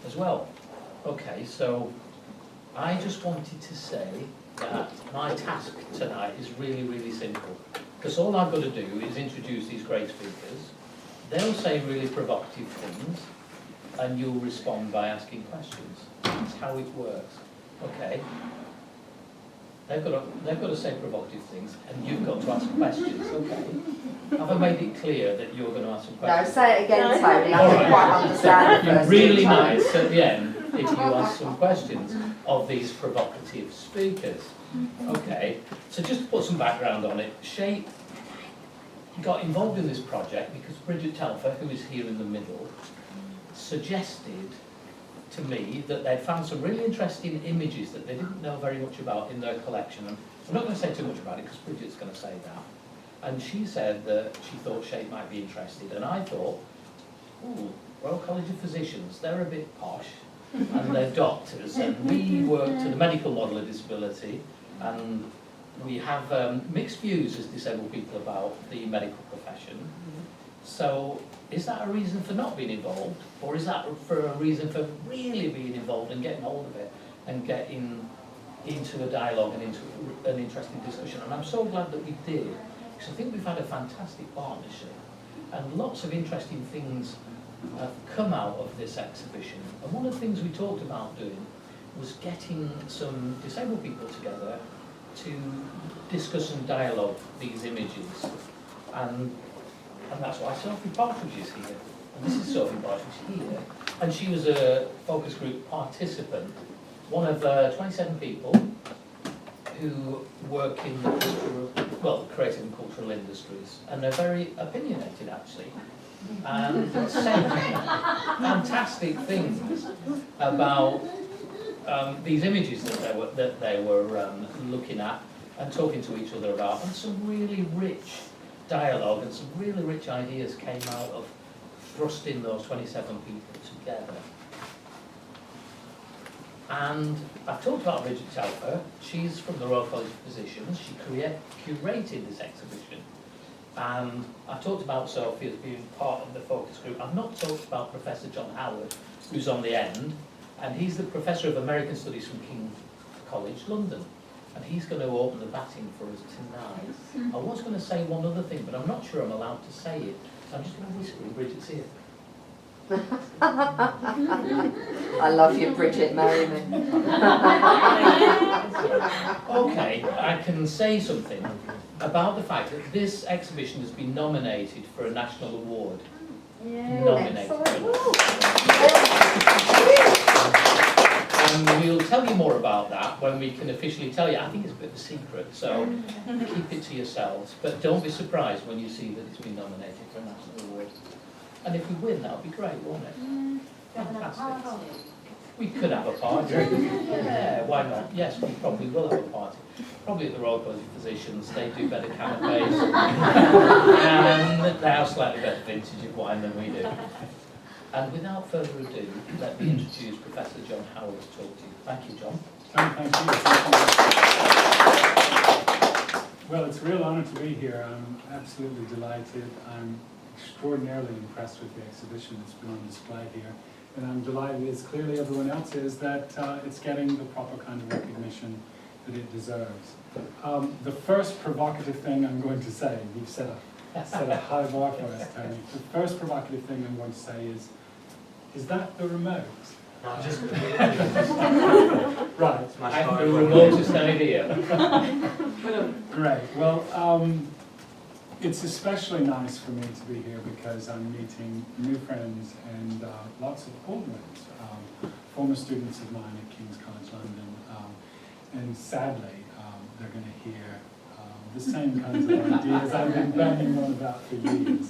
as well. Okay, so I just wanted to say that my task tonight is really, really simple. Because all I've got to do is introduce these great speakers. They'll say really provocative things, and you'll respond by asking questions. That's how it works. Okay? They've got to say provocative things, and you've got to ask questions. Okay? Have I made it clear that you're going to ask some questions? No, say it again, Tony. I didn't quite understand the You're first really time. nice at the end if you ask some questions of these provocative speakers. Okay, so just to put some background on it, Shape got involved in this project because Bridget Telfer, who is here in the middle, suggested to me that they'd found some really interesting images that they didn't know very much about in their collection. And I'm not going to say too much about it because Bridget's going to say that. And she said that she thought Shape might be interested, and I thought, ooh, Royal College of Physicians, they're a bit posh, and they're doctors, and we work to the medical model of disability, and we have mixed views as disabled people about the medical profession. So is that a reason for not being involved, or is that for a reason for really being involved and getting hold of it and getting into a dialogue and into an interesting discussion? And I'm so glad that we did, because I think we've had a fantastic partnership and lots of interesting things have come out of this exhibition. And one of the things we talked about doing was getting some disabled people together to discuss and dialogue these images. And that's why Sophie Partridge is here. And this is Sophie Partridge here. And she was a focus group participant, one of 27 people who work in the creative and cultural industries. And they're very opinionated, actually. And saying fantastic things about these images that they were looking at and talking to each other about, and some really rich dialogue and some really rich ideas came out of thrusting those 27 people together. And I've talked about Bridget Telfer. She's from the Royal College of Physicians. She curated this exhibition. And I've talked about Sophie as being part of the focus group. I've not talked about Professor John Howard, who's on the end, and he's the Professor of American Studies from King's College, London. And he's going to open the batting for us tonight. I was going to say one other thing, but I'm not sure I'm allowed to say it. So I'm just going to whisper in Bridget's ear. I love you, Bridget, marry me. Okay, I can say something about the fact that this exhibition has been nominated for a national award. Nominated. And we'll tell you more about that when we can officially tell you. I think it's a bit of a secret, so keep it to yourselves. But don't be surprised when you see that it's been nominated for a national award. And if we win, that would be great, won't it? Fantastic. We could have a party. Yeah, why not? Yes, we probably will have a party. Probably at the Royal College of Physicians. They do better canapes. And they have slightly better vintage of wine than we do. And without further ado, let me introduce Professor John Howard to talk to you. Thank you, John. Thank you. Well, it's a real honour to be here. I'm absolutely delighted. I'm extraordinarily impressed with the exhibition that's been on display here. And I'm delighted, as clearly everyone else is, that it's getting the proper kind of recognition that it deserves. The first provocative thing I'm going to say, you've set a high bar for us, Tony. The first provocative thing I'm going to say is that the remote? Not just Right. I'm the remotest idea. Great. Well, it's especially nice for me to be here because I'm meeting new friends and lots of old ones, former students of mine at King's College London, and sadly they're going to hear the same kinds of ideas I've been banging on about for years.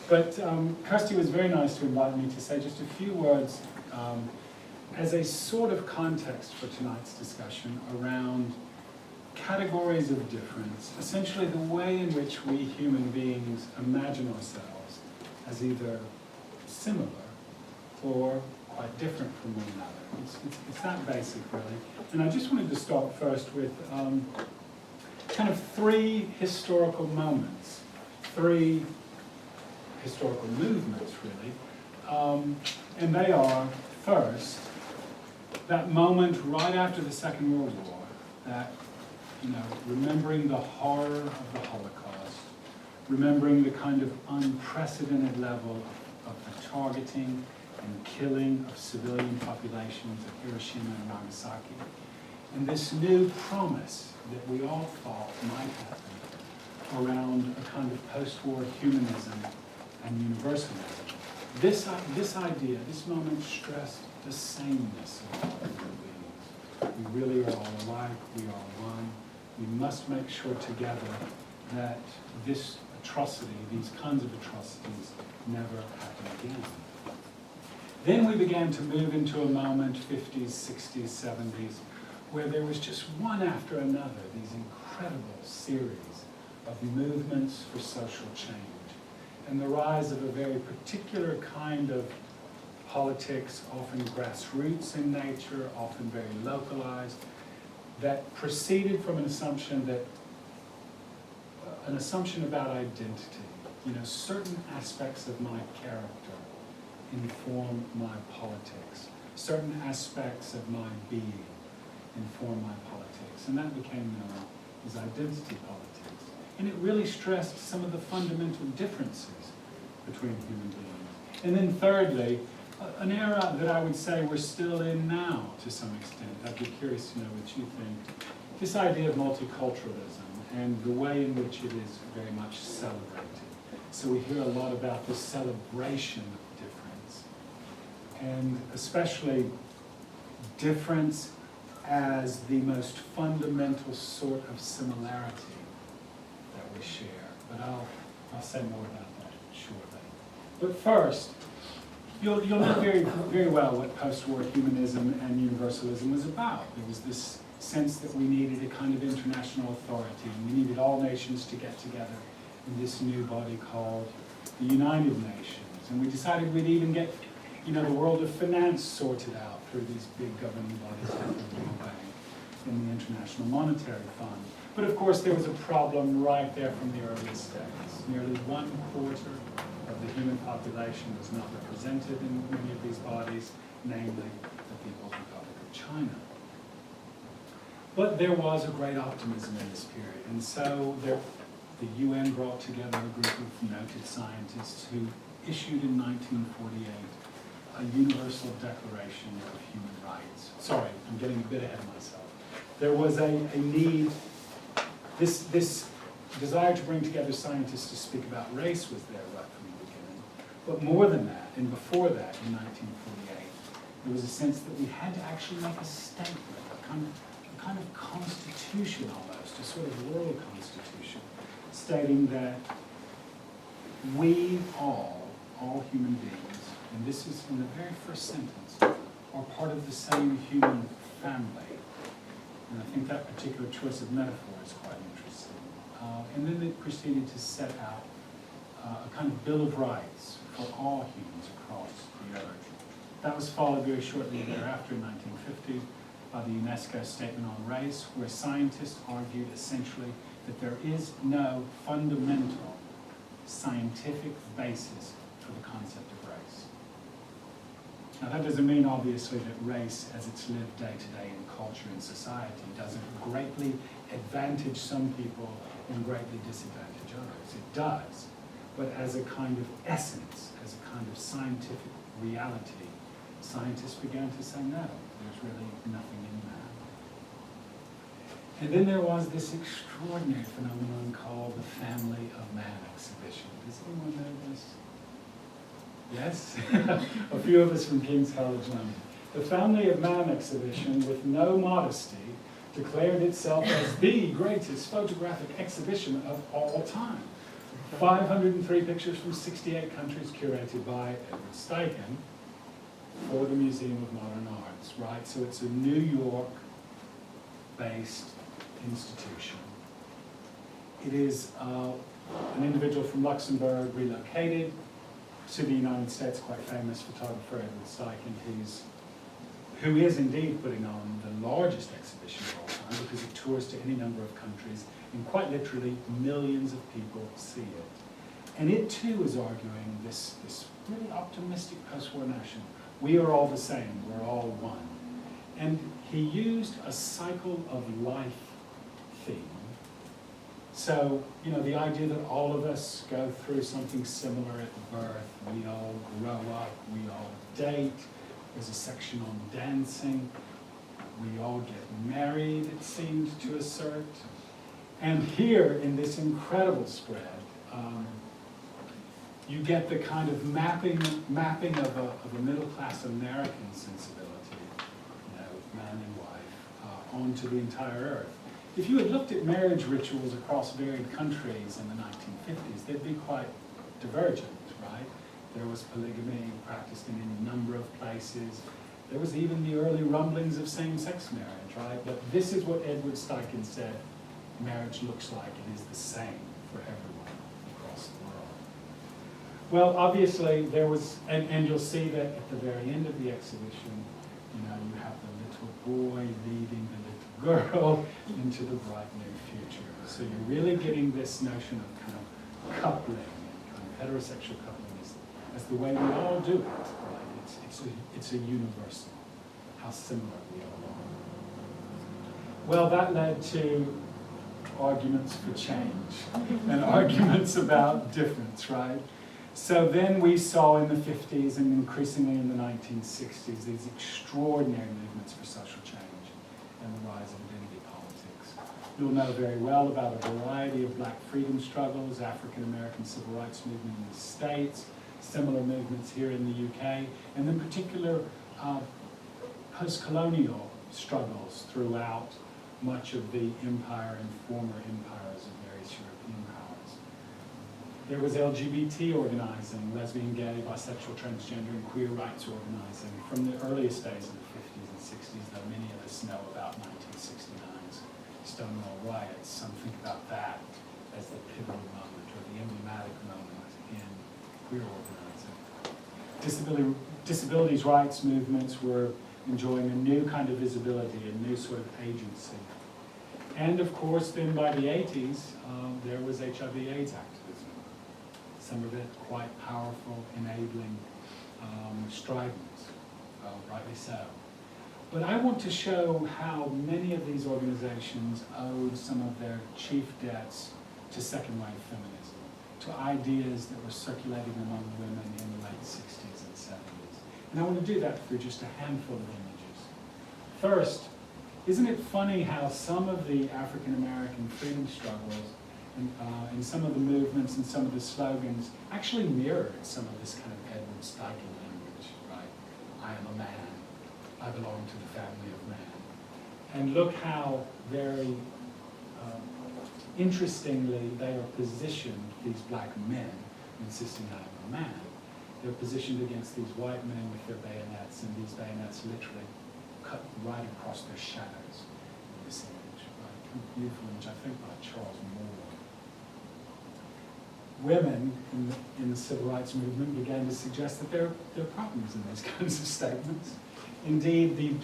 But Kirsty was very nice to invite me to say just a few words as a sort of context for tonight's discussion around categories of difference, essentially the way in which we human beings imagine ourselves as either similar or quite different from one another. It's that basic, really. And I just wanted to start first with kind of three historical moments, three historical movements, really. And they are First, that moment right after the Second World War, that, remembering the horror of the Holocaust, remembering the kind of unprecedented level of the targeting and killing of civilian populations at Hiroshima and Nagasaki, and this new promise that we all thought might happen around a kind of post-war humanism and universalism. This idea, this moment stressed the sameness of all human beings. We really are all alike, we are one. We must make sure together that this atrocity, these kinds of atrocities, never happen again. Then we began to move into a moment, 50s, 60s, 70s, where there was just one after another, these incredible series of movements for social change, and the rise of a very particular kind of politics, often grassroots in nature, often very localized, that proceeded from an assumption about identity. Certain aspects of my character inform my politics. Certain aspects of my being inform my politics. And that became known as identity politics. And it really stressed some of the fundamental differences between human beings. And then thirdly, an era that I would say we're still in now to some extent. I'd be curious to know what you think. This idea of multiculturalism and the way in which it is very much celebrated. So we hear a lot about the celebration of difference, and especially difference as the most fundamental sort of similarity that we share. But I'll say more about that shortly. But first, you'll know very, very well what post-war humanism and universalism was about. There was this sense that we needed a kind of international authority, and we needed all nations to get together in this new body called the United Nations. And we decided we'd even get, the world of finance sorted out through these big governing bodies like the World Bank and the International Monetary Fund. But of course, there was a problem right there from the earliest days. Nearly 1/4 of the human population was not represented in many of these bodies, namely the People's Republic of China. But there was a great optimism in this period, and so the UN brought together a group of noted scientists who issued in 1948 a Universal Declaration of Human Rights. Sorry, I'm getting a bit ahead of myself. There was a need, this desire to bring together scientists to speak about race was there right from the beginning. But more than that, and before that, in 1948, there was a sense that we had to actually make a statement, a kind of constitution almost, a sort of world constitution, stating that we all human beings, and this is in the very first sentence, are part of the same human family. And I think that particular choice of metaphor is quite interesting. And then it proceeded to set out a kind of Bill of Rights for all humans across the earth. That was followed very shortly thereafter in 1950 by the UNESCO Statement on Race, where scientists argued essentially that there is no fundamental scientific basis for the concept of race. Now that doesn't mean obviously that race as it's lived day to day in culture and society doesn't greatly advantage some people and greatly disadvantage others. It does, but as a kind of essence, as a kind of scientific reality, scientists began to say no, there's really nothing in that. And then there was this extraordinary phenomenon called the Family of Man exhibition. Does anyone know this? Yes? A few of us from King's College London. The Family of Man exhibition, with no modesty, declared itself as the greatest photographic exhibition of all time. 503 pictures from 68 countries curated by Edward Steichen for the Museum of Modern Arts, right? So it's a New York-based institution. It is an individual from Luxembourg relocated to the United States, quite famous photographer Edward Steichen, who is indeed putting on the largest exhibition of all time because it tours to any number of countries, and quite literally millions of people see it. And it too is arguing this really optimistic post-war notion. We are all the same, we're all one. And he used a cycle of life theme. So, you know, the idea that all of us go through something similar at birth, we all grow up, we all date, there's a section on dancing, we all get married, it seems to assert. And here, in this incredible spread, you get the kind of mapping of a middle-class American sensibility, you know, man and wife, onto the entire earth. If you had looked at marriage rituals across varied countries in the 1950s, they'd be quite divergent, right? There was polygamy practiced in any number of places. There was even the early rumblings of same-sex marriage, right? But this is what Edward Steichen said marriage looks like. It is the same for everyone across the world. Well, obviously, there was, and you'll see that at the very end of the exhibition, you know, you have the little boy leading the little girl into the bright new future. So you're really getting this notion of kind of coupling, and kind of heterosexual coupling as the way we all do it, right? It's a universal, how similar we all are. Well, that led to arguments for change and arguments about difference, right? So then we saw in the 50s and increasingly in the 1960s these extraordinary movements for social change and the rise of identity politics. You'll know very well about a variety of black freedom struggles, African American civil rights movement in the States, similar movements here in the UK, and in particular post-colonial struggles throughout much of the empire and former empires of various European powers. There was LGBT organizing, lesbian, gay, bisexual, transgender, and queer rights organizing from the earliest days of the 50s and 60s, though many of us know about 1969's Stonewall riots. Some think about that as the pivotal moment or the emblematic moment in queer organizing. Disabilities rights movements were enjoying a new kind of visibility, a new sort of agency. And of course, then by the 80s, there was HIV/AIDS activism. Some of it quite powerful, enabling, strident, rightly so. But I want to show how many of these organizations owed some of their chief debts to second wave feminism, to ideas that were circulating among women in the late 60s and 70s. And I want to do that through just a handful of images. First, isn't it funny how some of the African American freedom struggles and some of the movements and some of the slogans actually mirrored some of this kind of Edward Steichen language, right? I am a man. I belong to the family of man. And look how very interestingly they are positioned, these black men, insisting I am a man. They're positioned against these white men with their bayonets, and these bayonets literally cut right across their shadows in this image. Right? A beautiful image, I think, by Charles Moore. Women in the civil rights movement began to suggest that there are problems in these kinds of statements. Indeed, the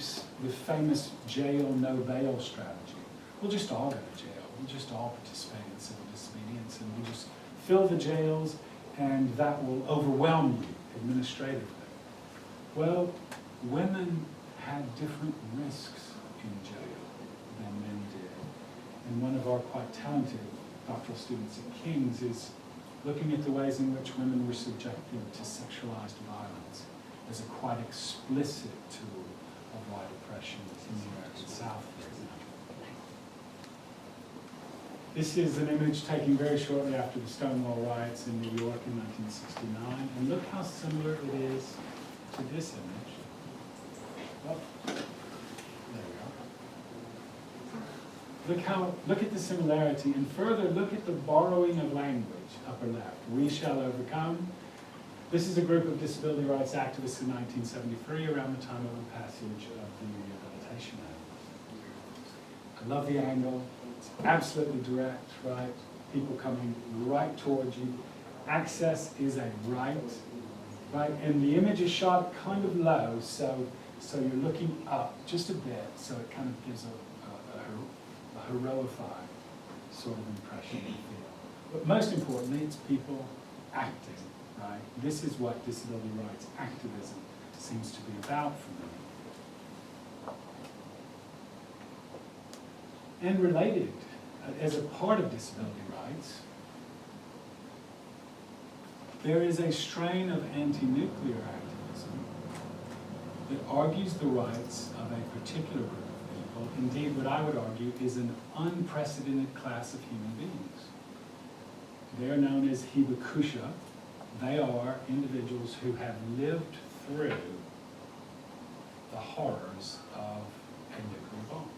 famous jail, no bail strategy. We'll just all go to jail. We'll just all participate in civil disobedience, and we'll just fill the jails, and that will overwhelm you administratively. Well, women had different risks in jail than men did. And one of our quite talented doctoral students at King's is looking at the ways in which women were subjected to sexualized violence as a quite explicit tool of white oppression in the American South, for example. This is an image taken very shortly after the Stonewall riots in New York in 1969, and look how similar it is to this image. Oh, there we are. Look at the similarity, and further, look at the borrowing of language, upper left. We shall overcome. This is a group of disability rights activists in 1973, around the time of the passage of the Rehabilitation Act. I love the angle. It's absolutely direct, right? People coming right towards you. Access is a right, right? And the image is shot kind of low, so you're looking up just a bit, so it kind of gives a heroified sort of impression you feel. But most importantly, it's people acting, right? This is what disability rights activism seems to be about for me. And related, as a part of disability rights, there is a strain of anti-nuclear activism that argues the rights of a particular group of people, indeed what I would argue is an unprecedented class of human beings. They are known as hibakusha. They are individuals who have lived through the horrors of a nuclear bomb.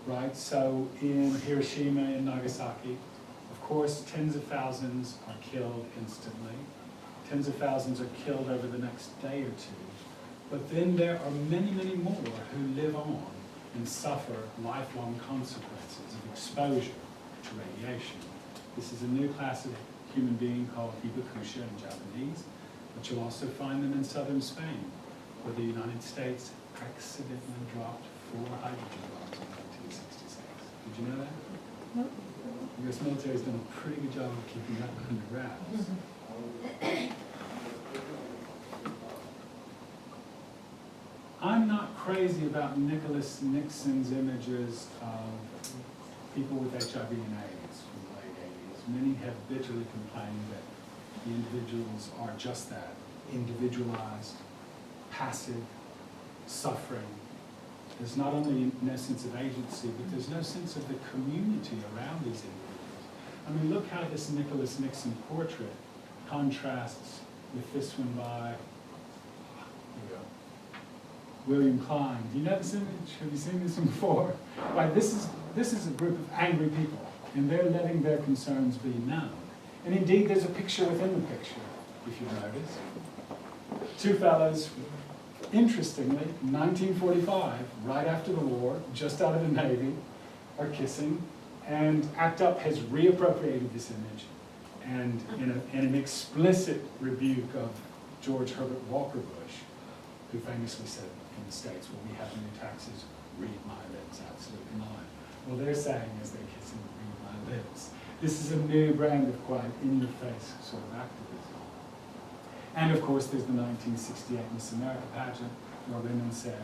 Right, so in Hiroshima and Nagasaki, of course, tens of thousands are killed instantly. Tens of thousands are killed over the next day or two. But then there are many, many more who live on and suffer lifelong consequences of exposure to radiation. This is a new class of human being called hibakusha in Japanese, but you'll also find them in southern Spain, where the United States accidentally dropped 4 hydrogen bombs in 1966. Did you know that? Nope. The U.S. military has done a pretty good job of keeping that under wraps. I'm not crazy about Nicholas Nixon's images of people with HIV and AIDS from the late 80s. Many have bitterly complained that the individuals are just that, individualized, passive, suffering. There's not only no sense of agency, but there's no sense of the community around these individuals. I mean, look how this Nicholas Nixon portrait contrasts with this one by, here we go, William Klein. Do you know this image? Have you seen this one before? Right, this is a group of angry people, and they're letting their concerns be known. And indeed, there's a picture within the picture, if you notice. 2 fellows, interestingly, 1945, right after the war, just out of the Navy, are kissing, and ACT UP has reappropriated this image, and in an explicit rebuke of George Herbert Walker Bush, who famously said in the States, well, we have new taxes, read my lips, absolutely not. Well, they're saying as they're kissing, read my lips. This is a new brand of quite in-your-face sort of activism. And of course, there's the 1968 Miss America pageant, where women said,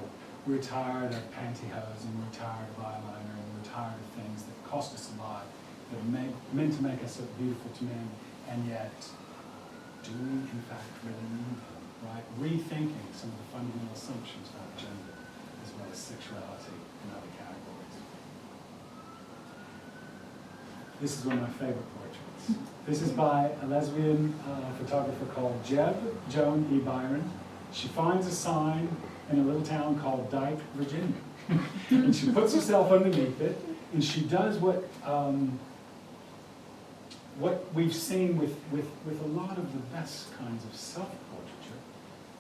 we're tired of pantyhose, and we're tired of eyeliner, and we're tired of things that cost us a lot, that are meant to make us look beautiful to men, and yet, do we in fact really need them, right? Rethinking some of the fundamental assumptions about gender, as well as sexuality and other categories. This is one of my favorite portraits. This is by a lesbian photographer called Jeb Joan E. Byron. She finds a sign in a little town called Dyke, Virginia. And she puts herself underneath it, and she does what we've seen with a lot of the best kinds of self-portraiture.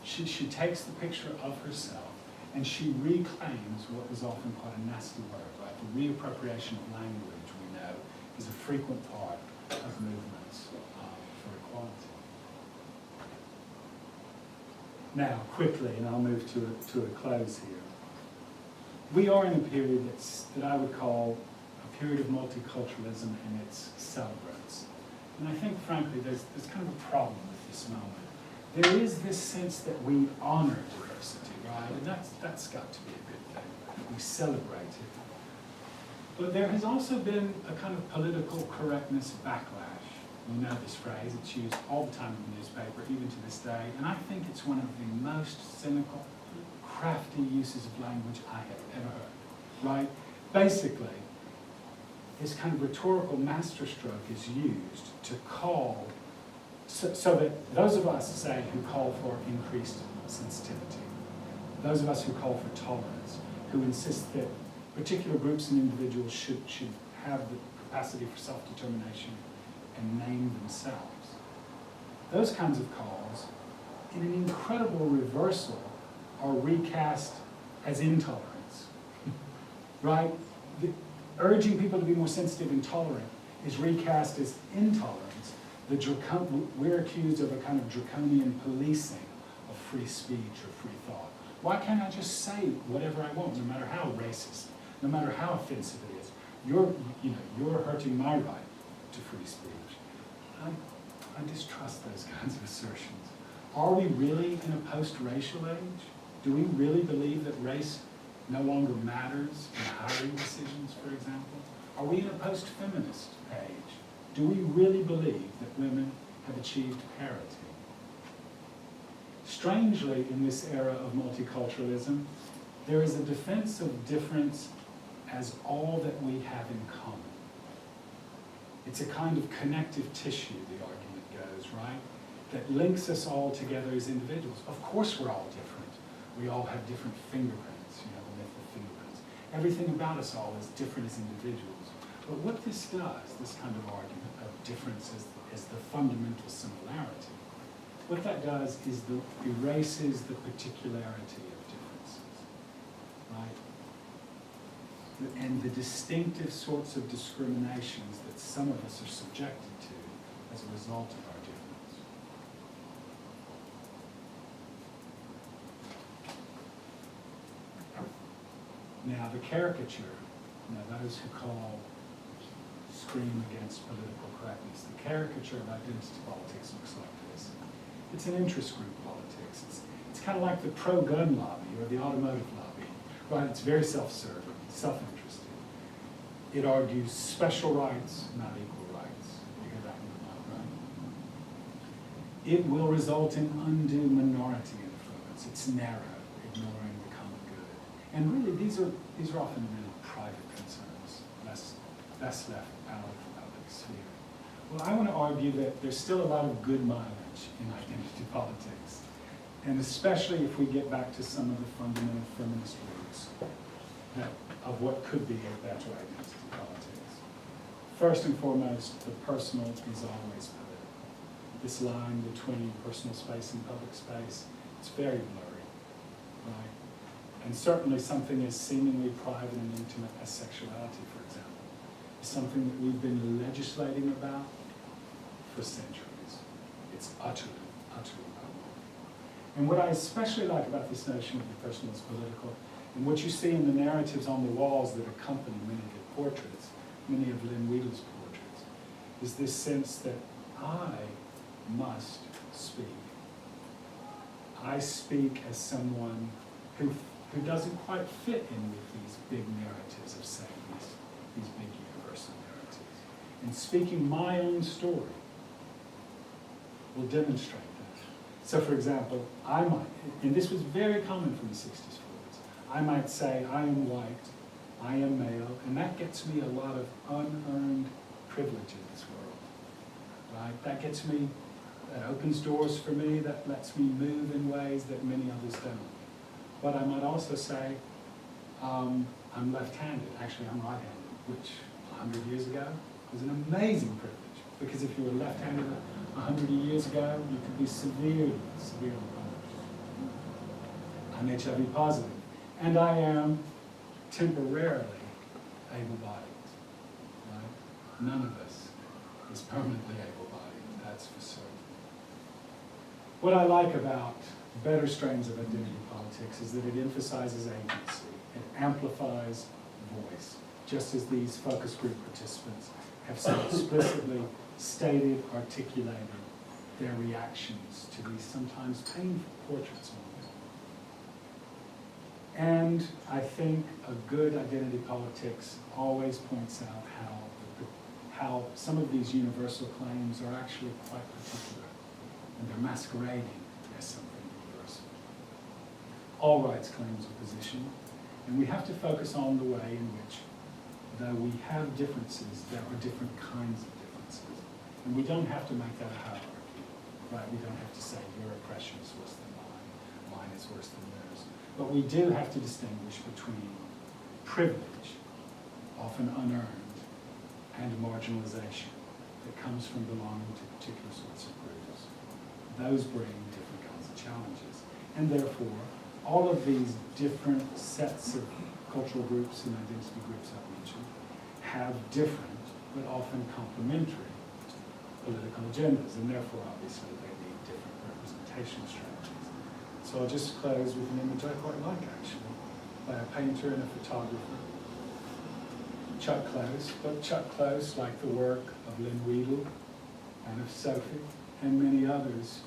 She takes the picture of herself, and she reclaims what was often quite a nasty word, right? The reappropriation of language, we know, is a frequent part of movements for equality. Now, quickly, and I'll move to a close here. We are in a period that I would call a period of multiculturalism and its celebrants. And I think, frankly, there's kind of a problem with this moment. There is this sense that we honor diversity, right? And that's got to be a good thing. We celebrate it. But there has also been a kind of political correctness backlash. You know this phrase, it's used all the time in the newspaper, even to this day, and I think it's one of the most cynical, crafty uses of language I have ever heard, right? Basically, this kind of rhetorical masterstroke is used to call, so that those of us, say, who call for increased sensitivity, those of us who call for tolerance, who insist that particular groups and individuals should have the capacity for self-determination and name themselves. Those kinds of calls, in an incredible reversal, are recast as intolerance, right? Urging people to be more sensitive and tolerant is recast as intolerance. We're accused of a kind of draconian policing of free speech or free thought. Why can't I just say whatever I want, no matter how racist, no matter how offensive it is? You're hurting my right to free speech. I distrust those kinds of assertions. Are we really in a post-racial age? Do we really believe that race no longer matters in hiring decisions, for example? Are we in a post-feminist age? Do we really believe that women have achieved parity? Strangely, in this era of multiculturalism, there is a defense of difference as all that we have in common. It's a kind of connective tissue, the argument goes, right? That links us all together as individuals. Of course we're all different. We all have different fingerprints, you know, the myth of fingerprints. Everything about us all is different as individuals. But what this does, this kind of argument of difference as the fundamental similarity, what that does is erases the particularity of differences, right? And the distinctive sorts of discriminations that some of us are subjected to as a result of our difference. Now, the caricature, those who scream against political correctness, the caricature of identity politics looks like this. It's an interest group politics. It's kind of like the pro-gun lobby or the automotive lobby, right? It's very self-serving, self-interested. It argues special rights, not equal rights. You hear that one a lot, right? It will result in undue minority influence. It's narrow, ignoring the common good. And really, these are often really private concerns, best left out of the public sphere. Well, I want to argue that there's still a lot of good mileage in identity politics, and especially if we get back to some of the fundamental feminist roots of what could be a better identity politics. First and foremost, the personal is always political. This line between personal space and public space, it's very blurry, right? And certainly something as seemingly private and intimate as sexuality, for example, is something that we've been legislating about for centuries. It's utterly wrong. And what I especially like about this notion of the personal as political, and what you see in the narratives on the walls that accompany many of the portraits, many of Lynn Wheeler's portraits, is this sense that I must speak. I speak as someone who doesn't quite fit in with these big narratives of saying these big universal narratives. And speaking my own story will demonstrate that. So for example, I might, and this was very common from the 60s forwards, I might say I am white, I am male, and that gets me a lot of unearned privilege in this world, right? That gets me, that opens doors for me, that lets me move in ways that many others don't. But I might also say, I'm left-handed, actually I'm right-handed, which 100 years ago was an amazing privilege, because if you were left-handed 100 years ago, you could be severely punished. I'm HIV positive, and I am temporarily able-bodied, right? None of us is permanently able-bodied, that's for certain. What I like about better strains of identity politics is that it emphasizes agency, it amplifies voice, just as these focus group participants have so explicitly stated, articulated their reactions to these sometimes painful portraits on them. And I think a good identity politics always points out how some of these universal claims are actually quite particular, and they're masquerading as something universal. All rights claims are positioned, and we have to focus on the way in which, though we have differences, there are different kinds of differences. And we don't have to make that a hierarchy, right? We don't have to say your oppression is worse than mine is worse than yours. But we do have to distinguish between privilege, often unearned, and marginalization that comes from belonging to particular sorts of groups. Those bring different kinds of challenges. And therefore, all of these different sets of cultural groups and identity groups I've mentioned have different, but often complementary, political agendas, and therefore, obviously, they need different representation strategies. So I'll just close with an image I quite like, actually, by a painter and a photographer, Chuck Close, but Chuck Close, like the work of Lynn Wheeler and of Sophie and many others,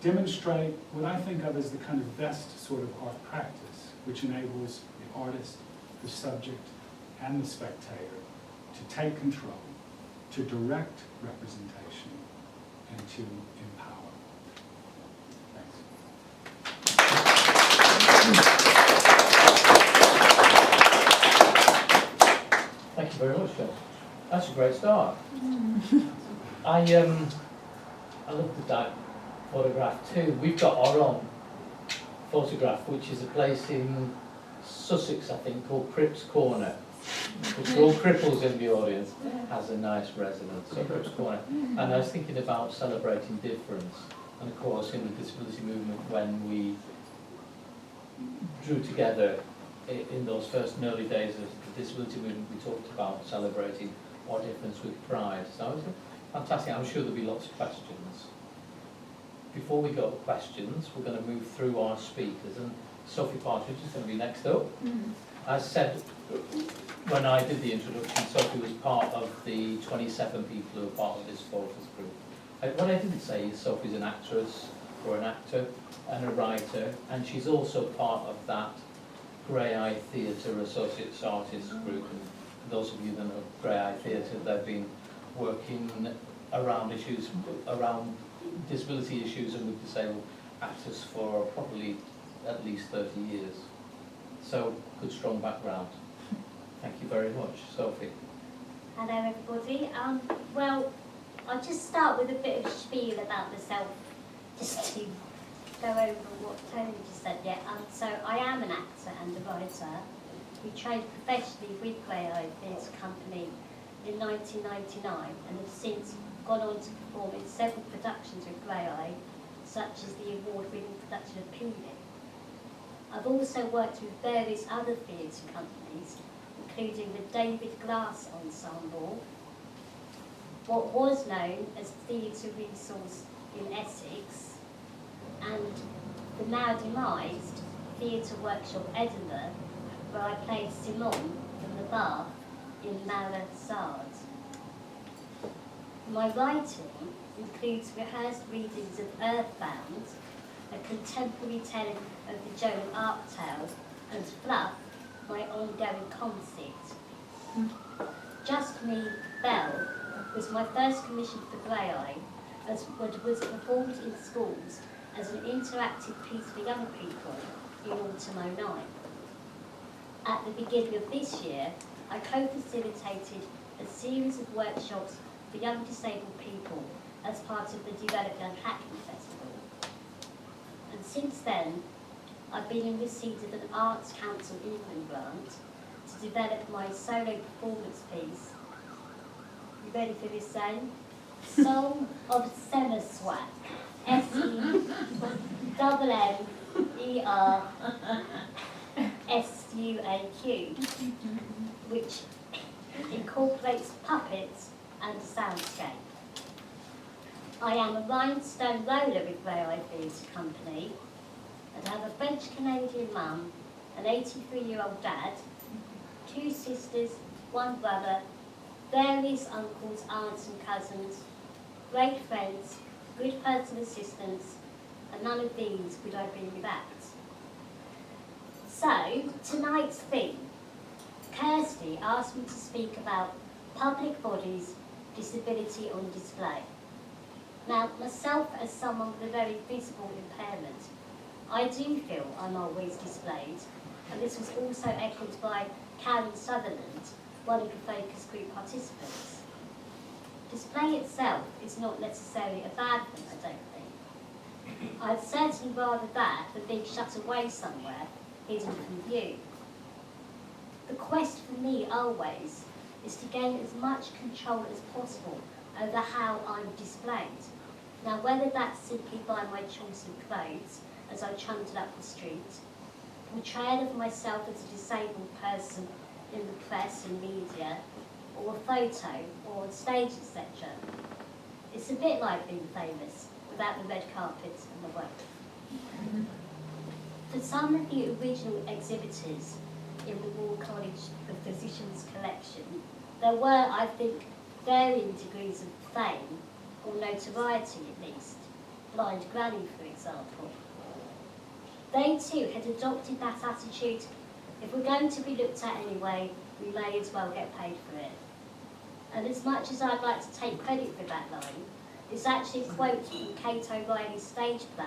demonstrate what I think of as the kind of best sort of art practice, which enables the artist, the subject, and the spectator to take control, to direct representation, and to empower. Thanks. Thank you very much, John. That's a great start. I looked at that photograph too. We've got our own photograph, which is a place in Sussex, I think, called Crips Corner, which for all cripples in the audience has a nice resonance. So Crips Corner. And I was thinking about celebrating difference. And of course, in the disability movement, when we drew together in those first and early days of the disability movement, we talked about celebrating our difference with pride. So it was fantastic. I'm sure there'll be lots of questions. Before we go to questions, we're going to move through our speakers, and Sophie Partridge is going to be next up. As said when I did the introduction, Sophie was part of the 27 people who are part of this focus group. What I didn't say is Sophie's an actress or an actor and a writer, and she's also part of that Grey Eye Theatre Associates Artists group. And for those of you that know Grey Eye Theatre, they've been working around issues, around disability issues and with disabled actors for probably at least 30 years. So, good strong background. Thank you very much. Sophie. Hello everybody. Well, I'll just start with a bit of spiel about myself, just to go over what Tony just said. So I am an actor and a writer. We trained professionally with Grey Eye Theatre Company in 1999 and have since gone on to perform in several productions with Grey Eye, such as the award-winning production of Peony. I've also worked with various other theatre companies, including the David Glass Ensemble, what was known as Theatre Resource in Essex, and the now demised Theatre Workshop Edinburgh, where I played Simone from the Bath in Mara Sard. My writing includes rehearsed readings of Earthbound, a contemporary telling of the Joan of Arc tale, and Fluff, my ongoing conceit. Just Me, Belle was my first commission for Grey Eye, as what was performed in schools as an interactive piece for young people in autumn '09. At the beginning of this year, I co-facilitated a series of workshops for young disabled people as part of the Develop Young Hacking Festival. And since then, I've been in receipt of an Arts Council England grant to develop my solo performance piece. You ready for this, Zane? Song of Semerswak. SEMMERSUAQ, which incorporates puppets and soundscape. I am a rhinestone roller with Grey Eye Theatre Company, and have a French-Canadian mum, an 83-year-old dad, 2 sisters, 1 brother, various uncles, aunts and cousins, great friends, good personal assistants, and none of these would I be without. So, tonight's theme. Kirsty asked me to speak about public bodies, disability on display. Now, myself as someone with a very visible impairment, I do feel I'm always displayed, and this was also echoed by Karen Sutherland, one of the focus group participants. Display itself is not necessarily a bad thing, I don't think. I'd certainly rather that than being shut away somewhere, hidden from view. The quest for me always is to gain as much control as possible over how I'm displayed. Now, whether that's simply by my choice of clothes as I trundle up the street, portrayal of myself as a disabled person in the press and media, or a photo, or on stage, etc. It's a bit like being famous without the red carpet and the work. For some of the original exhibitors in the Royal College of Physicians collection, there were, I think, varying degrees of fame, or notoriety at least. blind granny, for example. They too had adopted that attitude: if we're going to be looked at anyway, we may as well get paid for it. And as much as I'd like to take credit for that line, it's actually a quote from Kate O'Reilly's stage play,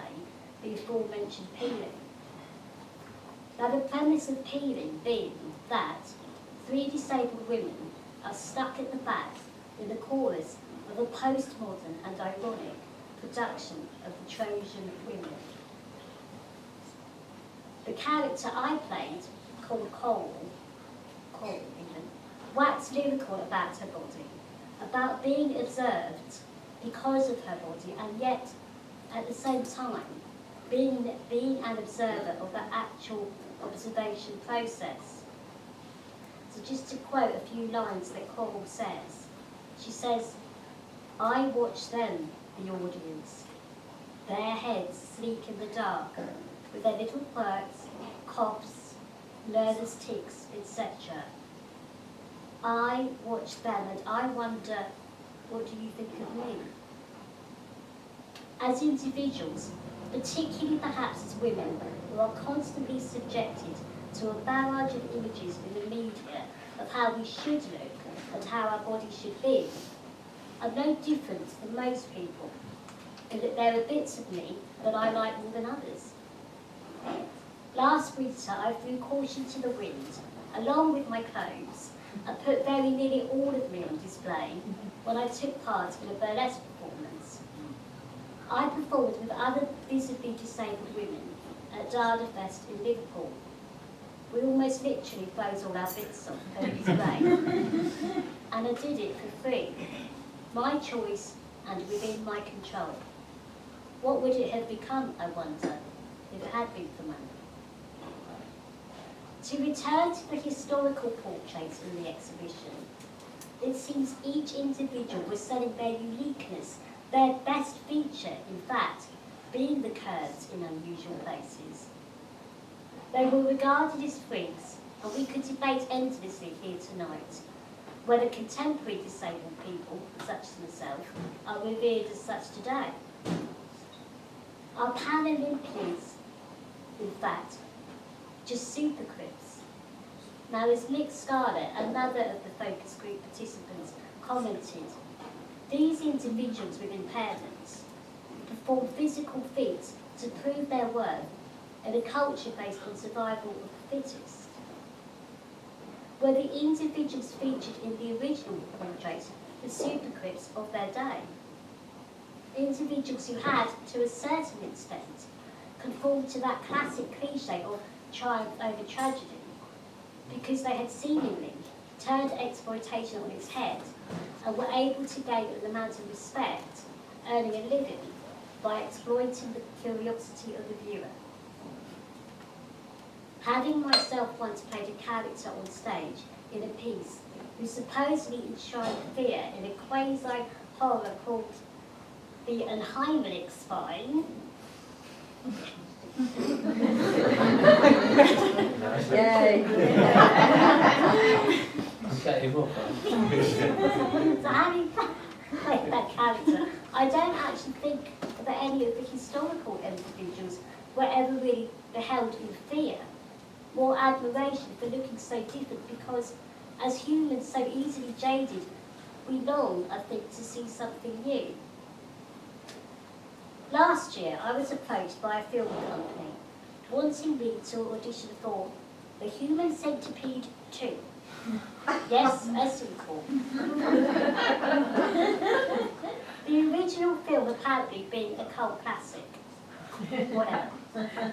the aforementioned Peeling. Now, the premise of Peeling being that 3 disabled women are stuck at the back in the chorus of a postmodern and ironic production of the Trojan women. The character I played, called Coral even, waxed lyrical about her body, about being observed because of her body, and yet, at the same time, being an observer of the actual observation process. So just to quote a few lines that Coral says, she says, "I watch them, the audience, their heads sleek in the dark, with their little quirks, coughs, nervous tics, etc. I watch them and I wonder, what do you think of me?" As individuals, particularly perhaps as women, who are constantly subjected to a barrage of images in the media of how we should look and how our body should be, are no different than most people, in that there are bits of me that I like more than others. Last winter, I threw caution to the wind, along with my clothes, and put very nearly all of me on display when I took part in a burlesque performance. I performed with other visibly disabled women at Dada Fest in Liverpool. We almost literally froze all our bits off for display. And I did it for free. My choice and within my control. What would it have become, I wonder, if it had been for money? To return to the historical portraits in the exhibition, it seems each individual was selling their uniqueness, their best feature, in fact, being the curves in unusual places. They were regarded as freaks, and we could debate endlessly here tonight whether contemporary disabled people, such as myself, are revered as such today. Our Pan-Olympians, in fact, just super crips. Now, as Mick Scarlett, another of the focus group participants, commented, these individuals with impairments perform physical feats to prove their worth in a culture based on survival of the fittest. Were the individuals featured in the original portraits the super crips of their day? Individuals who had, to a certain extent, conformed to that classic cliche of triumph over tragedy, because they had seemingly turned exploitation on its head and were able to gain an amount of respect, earning a living by exploiting the curiosity of the viewer. Having myself once played a character on stage in a piece who supposedly enshrined fear in a quasi-horror called the Unheimlich Spine, Yay! Set him up, so having played that character, I don't actually think that any of the historical individuals were ever really beheld in fear, more admiration for looking so different, because as humans so easily jaded, we long, I think, to see something new. Last year, I was approached by a film company wanting me to audition for The Human Centipede 2. Yes, a sequel. The original film apparently being a cult classic. Whatever.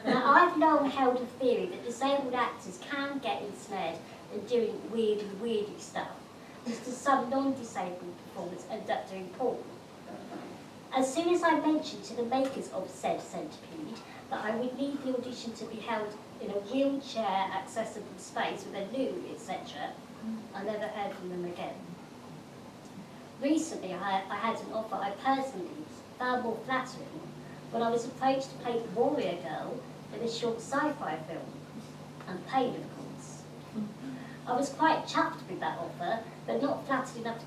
Now, I've long held a theory that disabled actors can get ensnared in doing weirdy stuff, just as some non-disabled performers end up doing porn. As soon as I mentioned to the makers of said centipede that I would need the audition to be held in a wheelchair accessible space with a loo, etc., I never heard from them again. Recently, I had an offer I personally found more flattering when I was approached to play the warrior girl in a short sci-fi film, and paid, of course. I was quite chuffed with that offer, but not flattered enough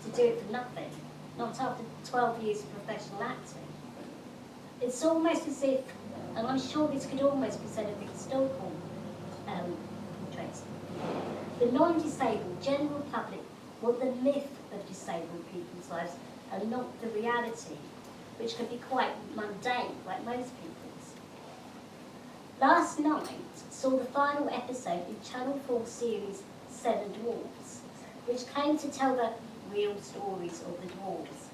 to do it for nothing. not after 12 years of professional acting. It's almost as if, and I'm sure this could almost be said of the historical portraits, the non-disabled general public want the myth of disabled people's lives and not the reality, which can be quite mundane, like most people's. Last night saw the final episode in Channel 4 series Seven Dwarfs, which came to tell the real stories of the dwarves.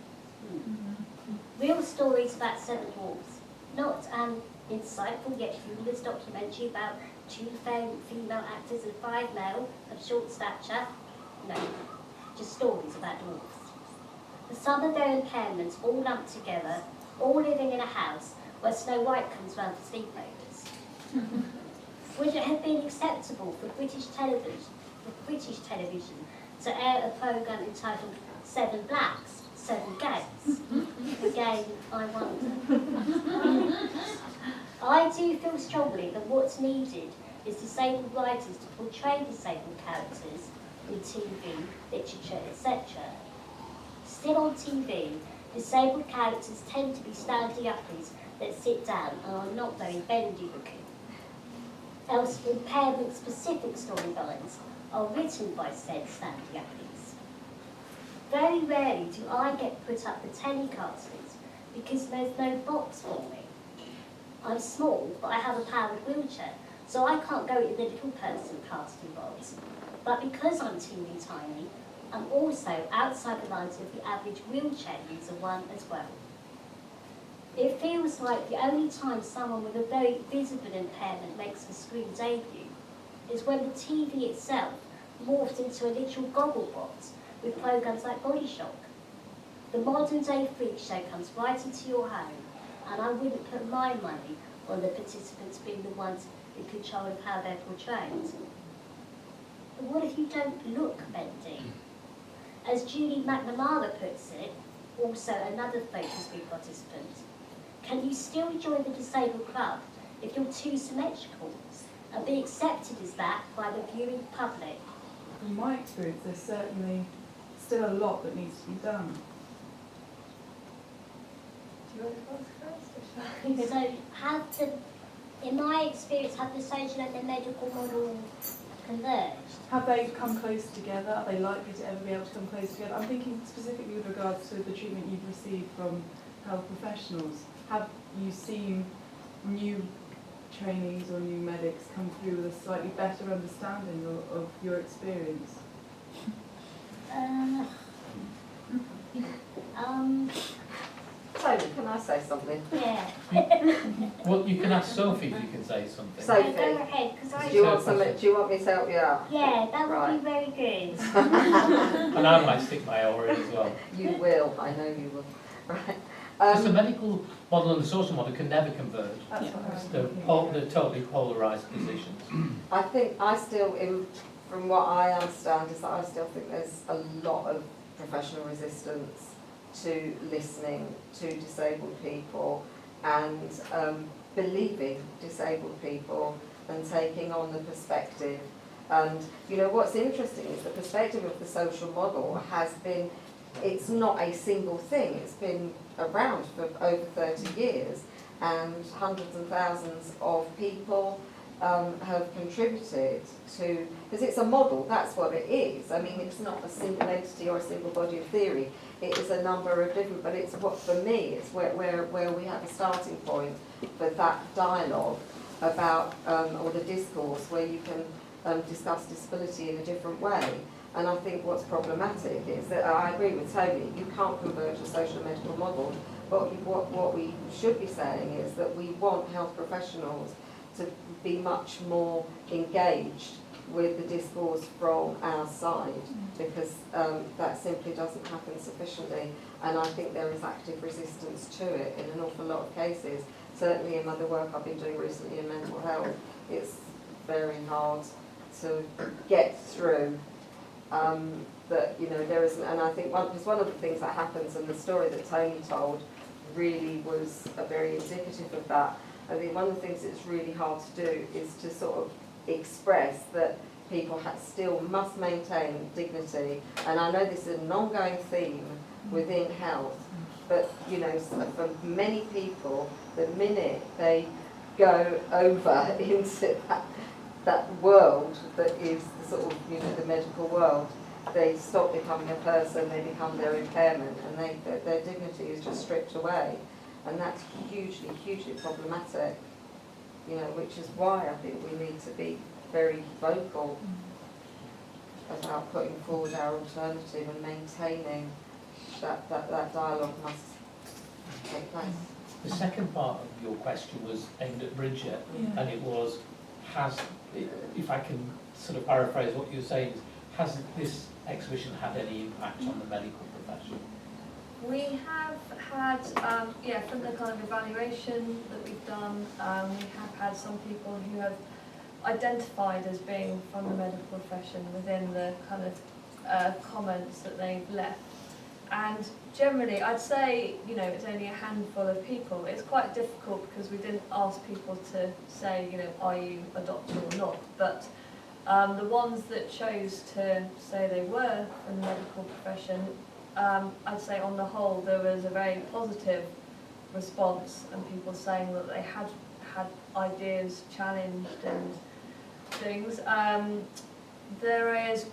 Real stories about seven dwarfs, not an insightful yet humorous documentary about 2 female actors and 5 male of short stature. No, just stories about dwarfs. The sum of their impairments all lumped together, all living in a house where Snow White comes round for sleepovers. Would it have been acceptable for British television to air a programme entitled Seven Blacks, Seven Gays? Again, I wonder. I do feel strongly that what's needed is disabled writers to portray disabled characters in TV, literature, etc. Still on TV, disabled characters tend to be standy-uppies that sit down and are not very bendy-looking. Else, impairment-specific storylines are written by said standy-uppies. Very rarely do I get put up for telecastings because there's no box for me. I'm small, but I have a powered wheelchair, so I can't go in the little person casting box. But because I'm teeny tiny, I'm also outside the lines of the average wheelchair user one as well. It feels like the only time someone with a very visible impairment makes a screen debut is when the TV itself morphed into a literal goggle box with programmes like Body Shock. The modern day freak show comes right into your home, and I wouldn't put my money on the participants being the ones in control of how they're portrayed. But what if you don't look bendy? As Julie McNamara puts it, also another focus group participant, can you still join the disabled club if you're too symmetrical and be accepted as that by the viewing public? In my experience, there's certainly still a lot that needs to be done. Do you want to go first? So in my experience, have the social and the medical model converged? Have they come close together? Are they likely to ever be able to come close together? I'm thinking specifically with regards to the treatment you've received from health professionals. Have you seen new trainees or new medics come through with a slightly better understanding of your experience? Tony, can I say something? Yeah. Well, you can ask Sophie if you can say something. So- No, go ahead, because Do you want me to help you out? Yeah, that would Right. be very good. And I might stick my oar in as well. You will, I know you will. Right. Because the medical model and the social model can never converge. That's what I was They're, thinking. they're totally polarised positions. I think from what I understand, is that I still think there's a lot of professional resistance to listening to disabled people and believing disabled people and taking on the perspective. And you know what's interesting is the perspective of the social model has been, it's not a single thing, it's been around for over 30 years and hundreds and thousands of people have contributed to, because it's a model, that's what it is. I mean, it's not a single entity or a single body of theory. It is a number of different, but it's what, for me, it's where we have a starting point for that dialogue about, or the discourse where you can discuss disability in a different way. And I think what's problematic is that, I agree with Tony, you can't converge the social and medical model, but what we should be saying is that we want health professionals to be much more engaged with the discourse from our side, because that simply doesn't happen sufficiently, and I think there is active resistance to it in an awful lot of cases. Certainly in other work I've been doing recently in mental health, it's very hard to get through that, you know, there isn't, and I think because one of the things that happens, and the story that Tony told really was very indicative of that. I think one of the things that's really hard to do is to sort of express that people still must maintain dignity, and I know this is an ongoing theme within health. But, you know, so for many people, the minute they go over into that world that is the sort of, you know, the medical world, they stop becoming a person, they become their impairment, and their dignity is just stripped away. And that's hugely, hugely problematic, you know, which is why I think we need to be very vocal about putting forward our alternative and maintaining that dialogue must take place. The second part of your question was aimed at Bridget, Yeah. and it was, if I can sort of paraphrase what you're saying, has this exhibition had any impact on the medical profession? We have had, from the kind of evaluation that we've done, we have had some people who have identified as being from the medical profession within the kind of comments that they've left. And generally, I'd say, you know, it's only a handful of people. It's quite difficult because we didn't ask people to say, you know, are you a doctor or not? But the ones that chose to say they were from the medical profession, I'd say on the whole there was a very positive response, and people saying that they had ideas challenged and things.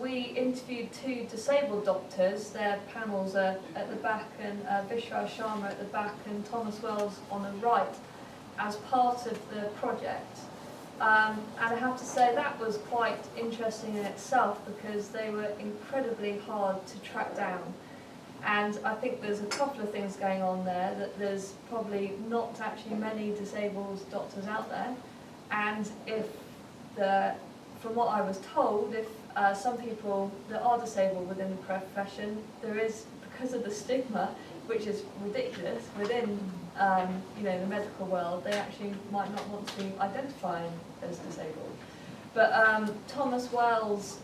We interviewed 2 disabled doctors. Their panels are at the back, and Vishwa Sharma at the back and Thomas Wells on the right, as part of the project. And I have to say that was quite interesting in itself, because they were incredibly hard to track down. And I think there's a couple of things going on there, that there's probably not actually many disabled doctors out there. And from what I was told, if some people that are disabled within the profession, there is, because of the stigma, which is ridiculous within you know, the medical world, they actually might not want to identify as disabled. But Thomas Wells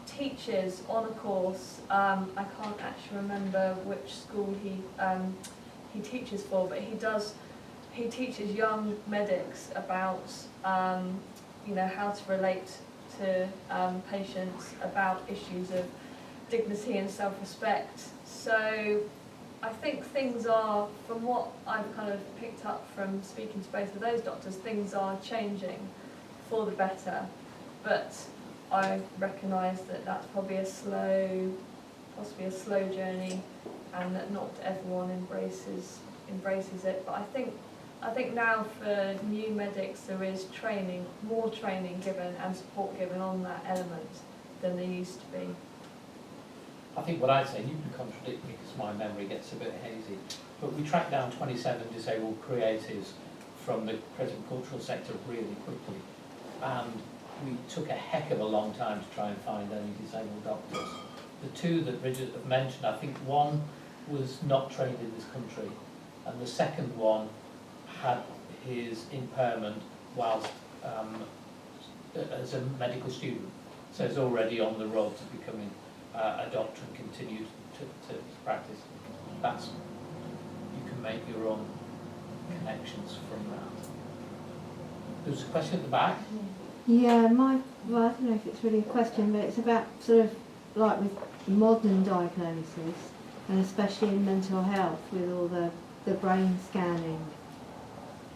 teaches on a course, I can't actually remember which school he teaches for, but he teaches young medics about you know, how to relate to patients, about issues of dignity and self-respect. So I think things are, from what I've kind of picked up from speaking to both of those doctors, things are changing for the better. But I recognise that that's probably possibly a slow journey, and that not everyone embraces it. But I think now for new medics there is more training given and support given on that element than there used to be. I think what I'd say, and you can contradict me because my memory gets a bit hazy, but we tracked down 27 disabled creatives from the present cultural sector really quickly, and we took a heck of a long time to try and find any disabled doctors. The 2 that Bridget have mentioned, I think one was not trained in this country, and the second one had his impairment whilst as a medical student, so he's already on the road to becoming a doctor and continues to practice. You can make your own connections from that. There's a question at the back. Yeah, well, I don't know if it's really a question, but it's about sort of like with modern diagnosis, and especially in mental health with all the brain scanning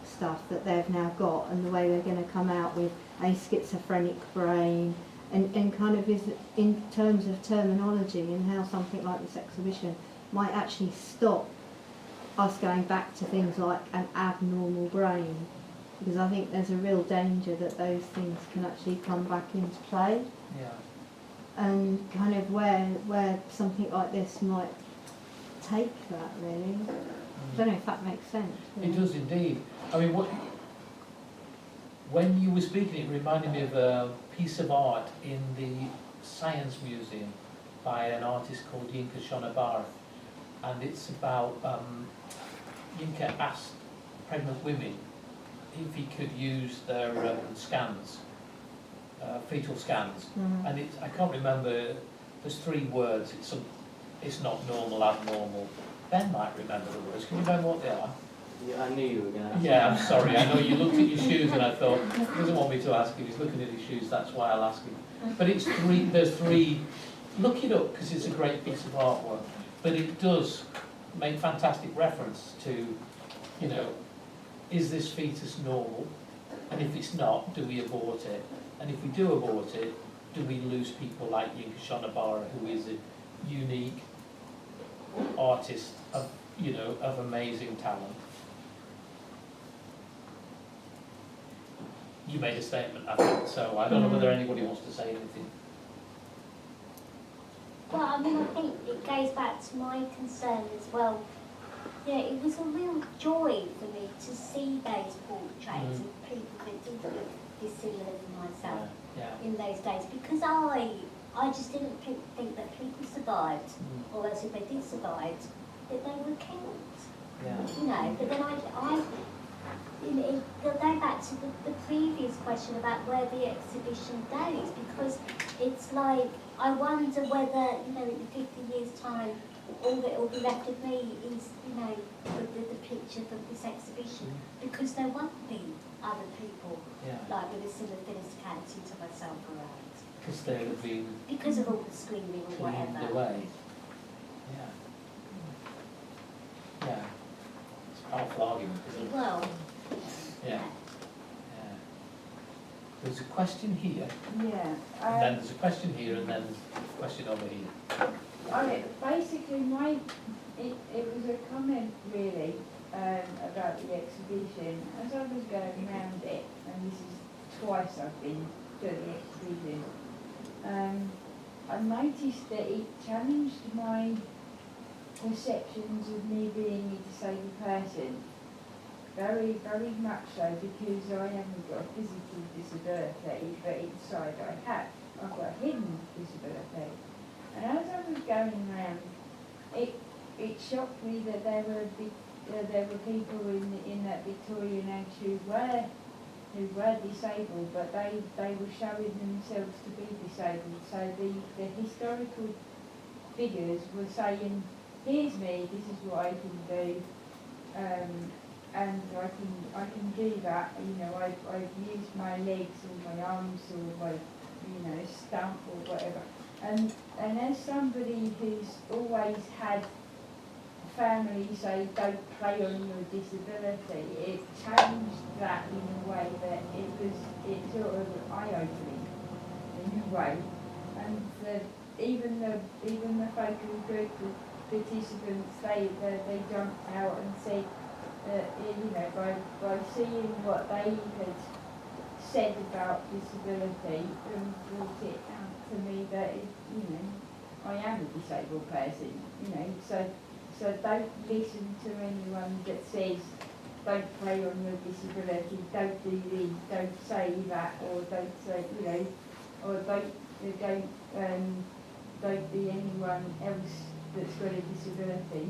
stuff that they've now got, and the way they're going to come out with a schizophrenic brain, and kind of is in terms of terminology, and how something like this exhibition might actually stop us going back to things like an abnormal brain, because I think there's a real danger that those things can actually come back into play. Yeah. And kind of where something like this might take that, really. I don't know if that makes sense. It does indeed. I mean, when you were speaking, it reminded me of a piece of art in the Science Museum by an artist called Yinka Shonabarath, and it's about Yinka asked pregnant women if he could use their scans, fetal scans, and I can't remember. There's 3 words. It's not normal, abnormal. Ben might remember the words. Can you remember what they are? Yeah, I knew you were going to ask. Yeah, I'm sorry. I know you looked at your shoes and I thought, he doesn't want me to ask him. He's looking at his shoes, that's why I'll ask him. But there's 3, look it up because it's a great piece of artwork. but it does make fantastic reference to, you know, is this fetus normal? And if it's not, do we abort it? And if we do abort it, do we lose people like Yinka Shonabara, who is a unique artist of, you know, of amazing talent? You made a statement, I think, so I don't know whether anybody wants to say anything. Well, I mean, I think it goes back to my concern as well. Yeah, it was a real joy for me to see those portraits of people that did look dissimilar to myself in those days, because I just didn't think that people survived, or else if they did survive, that they were killed. You know, but then going back to the previous question about where the exhibition goes, because it's like, I wonder whether, you know, in 50 years' time, all that will be left of me is, you know, the picture of this exhibition, because there won't be other people like with a similar physicality to myself around. Because they have been because of all the screaming or cleaned whatever. away. Yeah. It's a powerful argument, isn't it? Well, Yeah. There's a question here, Yeah. and then there's a question here, and then a question over here. Okay, basically it was a comment really about the exhibition. As I was going around it, and this is twice I've been to the exhibition, I noticed that it challenged my perceptions of me being a disabled person. Very, very much so, because I haven't got a physical disability, but inside I have. I've got a hidden disability. And as I was going around, it shocked me that there were people in that Victorian age who were disabled, but they were showing themselves to be disabled. So the historical figures were saying, here's me, this is what I can do, and I can do that. You know, I've used my legs or my arms or my, you know, stump or whatever. And as somebody who's always had family say, don't play on your disability, it changed that in a way that it sort of eye-opening in a way. And even the focal group participants, they jumped out and said, you know, by seeing what they had said about disability, brought it out to me that, you know, I am a disabled person, you know, so don't listen to anyone that says don't play on your disability, don't do this, don't say that, or don't say, you know, or don't be anyone else that's got a disability,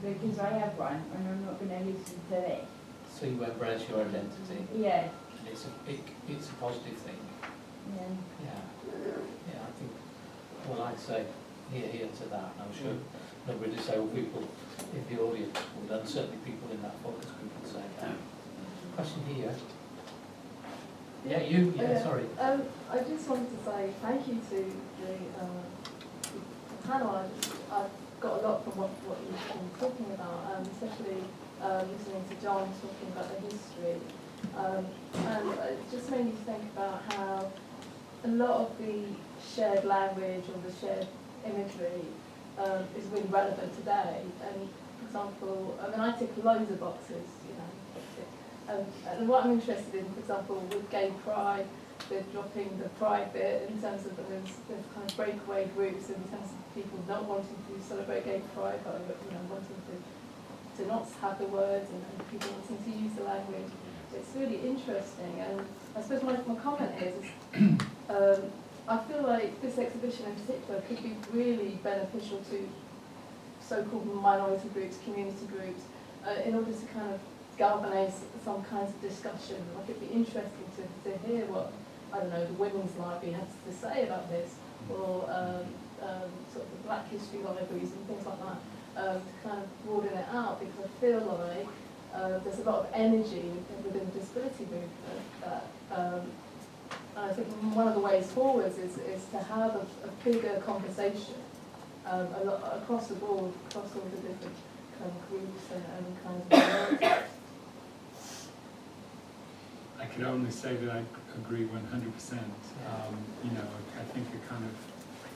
because I have one and I'm not going to listen to it. So you embrace your identity. Yeah. And it's a positive thing. Yeah. Yeah, I think, well, I'd say here to that, and I'm sure number of disabled people in the audience would, and certainly people in that focus group would say that. Question here. Yeah, sorry. I just wanted to say thank you to the panel. I've got a lot from what you've been talking about, especially listening to John talking about the history. And it just made me think about how a lot of the shared language or the shared imagery is really relevant today. And for example, I mean, I tick loads of boxes, you know. And what I'm interested in, for example, with gay pride, they're dropping the pride bit in terms of there's kind of breakaway groups in terms of people not wanting to celebrate gay pride, but wanting to not have the words and people wanting to use the language. It's really interesting, and I suppose my comment is I feel like this exhibition in particular could be really beneficial to so-called minority groups, community groups, in order to kind of galvanise some kinds of discussion. Like, it'd be interesting to hear what, I don't know, the women's library has to say about this, or sort of the Black History libraries and things like that, to kind of broaden it out, because I feel like there's a lot of energy within the disability movement that I think one of the ways forwards is to have a bigger conversation a lot across the board, across all the different kind of groups and kinds of minorities. I could only say that I agree 100%. You know, I think a kind of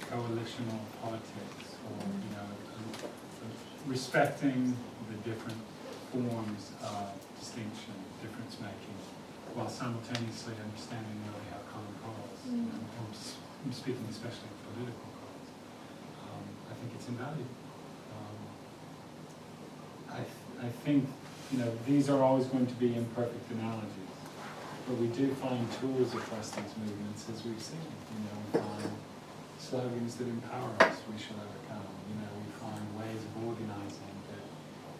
coalitional politics, or you know, respecting the different forms of distinction, difference making, while simultaneously understanding that we have common cause. I'm speaking especially of political cause. I think it's invaluable. I think, you know, these are always going to be imperfect analogies, but we do find tools across these movements, as we've seen. You know, we find slogans that empower us, we shall overcome. You know, we find ways of organizing that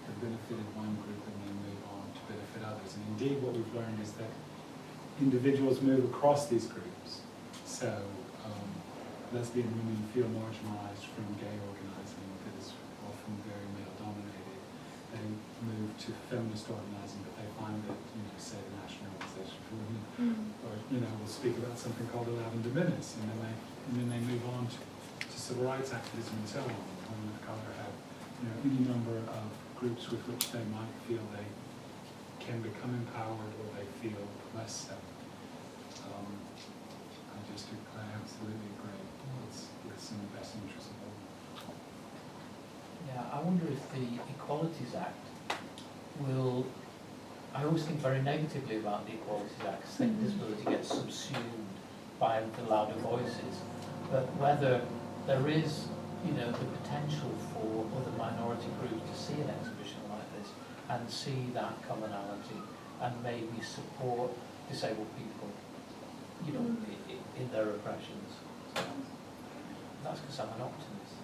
have benefited one group and then move on to benefit others. And indeed, what we've learned is that individuals move across these groups. So lesbian women feel marginalized from gay organizing that is often very male-dominated. They move to feminist organizing, but they find that, you know, say the National Organization for Women, or, you know, will speak about something called the Lavender Menace, and then they move on to civil rights activism and so on. Women of color have, you know, any number of groups with which they might feel they can become empowered, or they feel less so. I absolutely agree. It's in the best interest of all. Yeah, I wonder if the Equalities Act will, I always think very negatively about the Equalities Act, because I think disability gets subsumed by the louder voices, but whether there is, you know, the potential for other minority groups to see an exhibition like this and see that commonality and maybe support disabled people, you know, in their oppressions. So that's because I'm an optimist.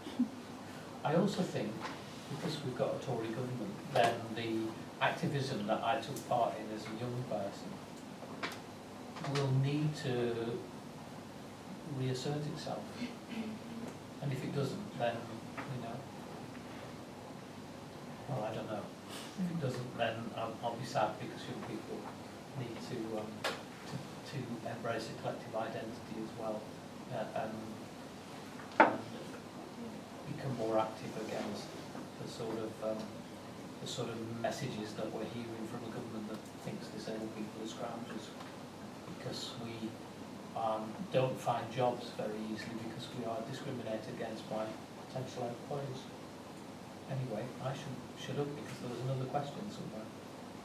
I also think, because we've got a Tory government, then the activism that I took part in as a young person will need to reassert itself. And if it doesn't, then, you know, well, I don't know. If it doesn't, then I'll be sad, because young people need to embrace a collective identity as well, and become more active against the sort of messages that we're hearing from a government that thinks disabled people are scroungers, because we don't find jobs very easily because we are discriminated against by potential employers. Anyway, I should shut up because there was another question somewhere,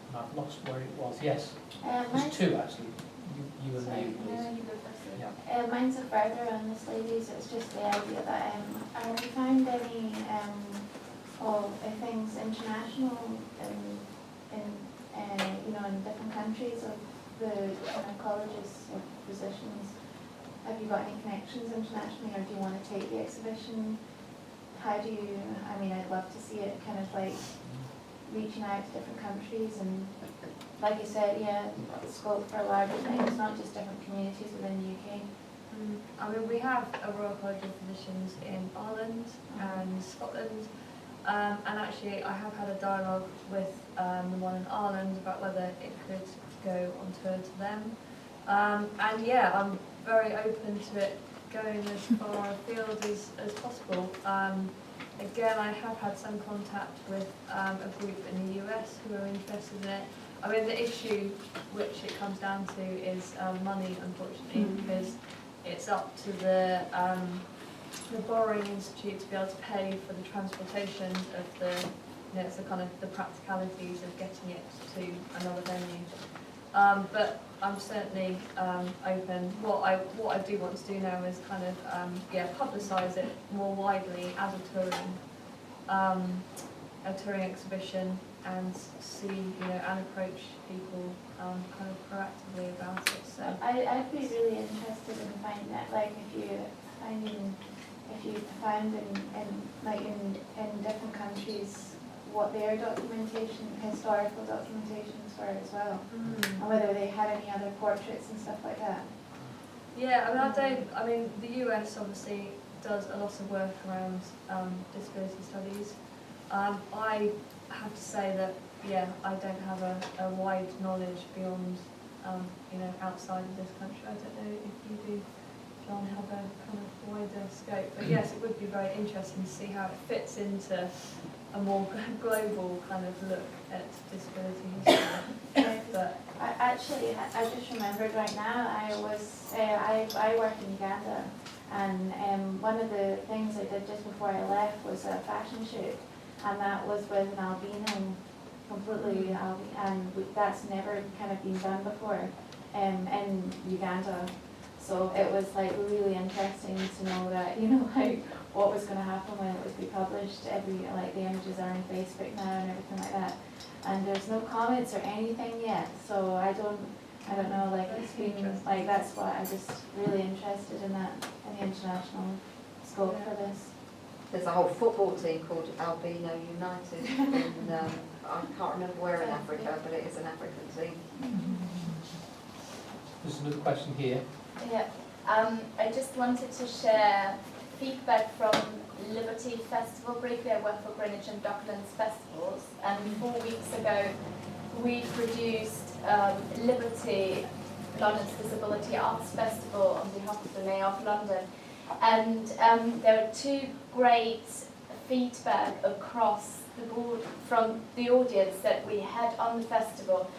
and I've lost where it was. Yes, there's two actually. You and me, please. You go first. Yeah. Mine's a further on this, ladies. It's just the idea that have you found any of things international in you know, in different countries of the kind of colleges of physicians? Have you got any connections internationally, or do you want to take the exhibition? How do you? I mean, I'd love to see it kind of like reaching out to different countries, and like you said, yeah, scope for a larger thing. It's not just different communities within the UK. I mean, we have a Royal College of Physicians in Ireland and Scotland, and actually I have had a dialogue with the one in Ireland about whether it could go on tour to them. And yeah, I'm very open to it going as far afield as possible. Again, I have had some contact with a group in the US who are interested in it. I mean, the issue which it comes down to is money, unfortunately, because it's up to the borrowing institute to be able to pay for the transportation of the, you know, it's the kind of the practicalities of getting it to another venue. But I'm certainly open. What I do want to do now is kind of publicise it more widely as a touring exhibition, and see, you know, and approach people kind of proactively about it. So I'd be really interested in finding out, like, if you found in different countries what their historical documentations were as well, and whether they had any other portraits and stuff like that. Yeah, I mean, the US obviously does a lot of work around disability studies. I have to say that, yeah, I don't have a wide knowledge beyond, you know, outside of this country. I don't know if you do, they'll have a kind of wider scope. But yes, it would be very interesting to see how it fits into a more global kind of look at disability history. But I just remembered right now, I work in Uganda, and one of the things I did just before I left was a fashion shoot, and that was with an albino, completely and that's never kind of been done before in Uganda. So it was like really interesting to know that, you know, like what was going to happen when it was be published. Like the images are on Facebook now and everything like that. And there's no comments or anything yet. So I don't know, like it's been, like that's what I just really interested in that, in the international scope for this. There's a whole football team called Albino United in, I can't remember where in Africa, but it is an African team. There's another question here. Yeah, I just wanted to share feedback from Liberty Festival briefly. I work for Greenwich and Docklands Festivals, and 4 weeks ago we produced Liberty, London's Disability Arts Festival, on behalf of the Mayor of London. And there are two great feedback across the board from the audience that we had on the festival.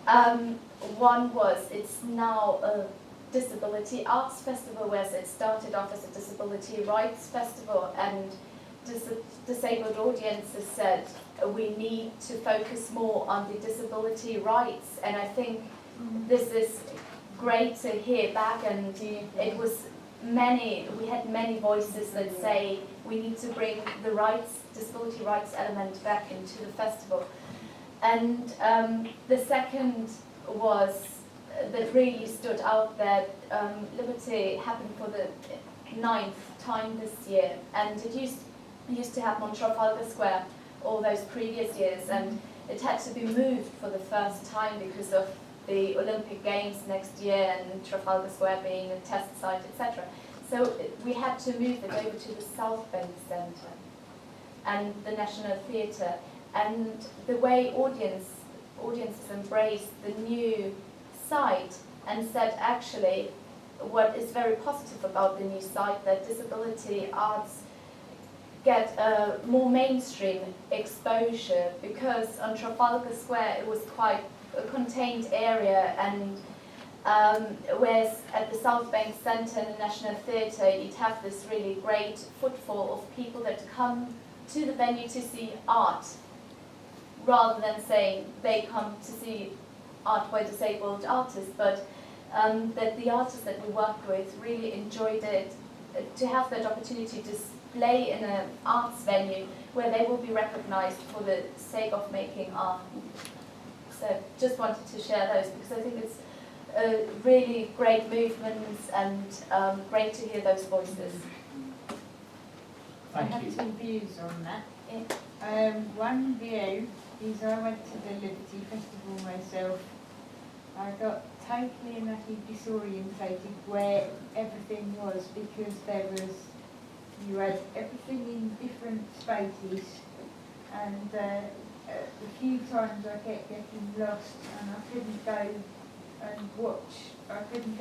One was, it's now a Disability Arts Festival, whereas it started off as a Disability Rights Festival, and disabled audiences said we need to focus more on the disability rights, and I think this is great to hear back, and it was we had many voices that say we need to bring the rights, disability rights element back into the festival. And the second was that really stood out, that Liberty happened for the 9th time this year, and it used to happen on Trafalgar Square all those previous years, and it had to be moved for the first time because of the Olympic Games next year and Trafalgar Square being a test site, etc. So we had to move it over to the South Bank Centre and the National Theatre, and the way audiences embraced the new site and said actually what is very positive about the new site, that disability arts get a more mainstream exposure, because on Trafalgar Square it was quite a contained area, and whereas at the South Bank Centre and the National Theatre you'd have this really great footfall of people that come to the venue to see art, rather than saying they come to see art by disabled artists, but that the artists that we worked with really enjoyed it, to have that opportunity to display in an arts venue where they will be recognised for the sake of making art. So just wanted to share those, because I think it's a really great movements, and great to hear those voices. I have two views on that. One view is I went to the Liberty Festival myself. I got totally and utterly disorientated where everything was, because you had everything in different spaces, and a few times I kept getting lost, and I couldn't go and watch everything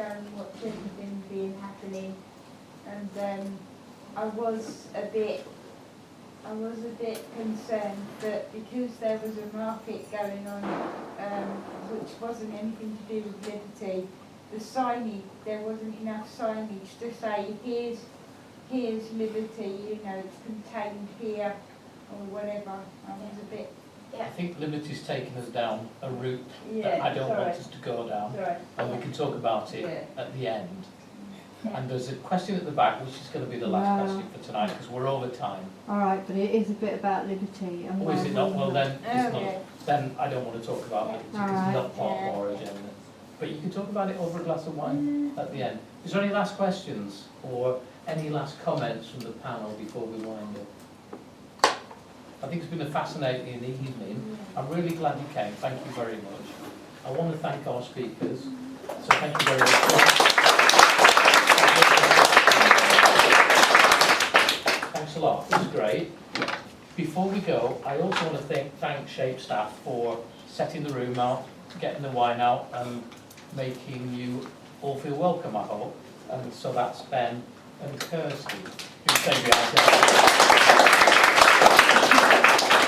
happening, and I was a bit concerned that because there was a market going on, which wasn't anything to do with Liberty, the signage, there wasn't enough signage to say here's Liberty, you know, it's contained here, or whatever. I was a bit. I think Liberty's taken us down a route that I don't want us to go down, and we can talk about it at the end. And there's a question at the back, which is going to be the last question for tonight, because we're over time. All right, but it is a bit about liberty. And is it not? Well, then, it's not, then I don't want to talk about liberty, because it's not part of our agenda. But you can talk about it over a glass of wine at the end. Is there any last questions, or any last comments from the panel before we wind up? I think it's been a fascinating evening. I'm really glad you came. Thank you very much. I want to thank our speakers. So thank you very much. Thanks a lot. It was great. Before we go, I also want to thank Shape staff for setting the room out, getting the wine out, and making you all feel welcome, I hope. And so that's Ben and Kirsty, who stay behind there.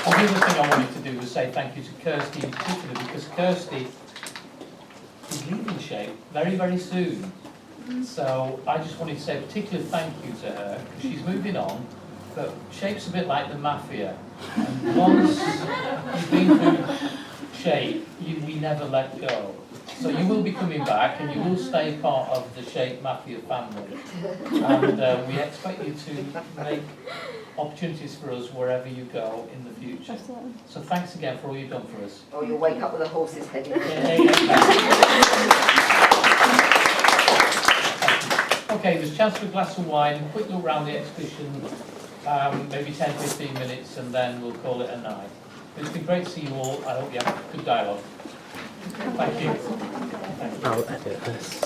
And the other thing I wanted to do was say thank you to Kirsty in particular, because Kirsty is leaving Shape very, very soon. So I just wanted to say a particular thank you to her, because she's moving on, but Shape's a bit like the mafia. And once you've been through Shape, we never let go. So you will be coming back, and you will stay part of the Shape Mafia family. And we expect you to make opportunities for us wherever you go in the future. So thanks again for all you've done for us. Or you'll wake up with a horse's head in Okay, there's a chance for a glass of wine, a quick look around the exhibition, maybe 10-15 minutes, and then we'll call it a night. It's been great to see you all. I hope you have good dialogue. Thank you. I'll edit this.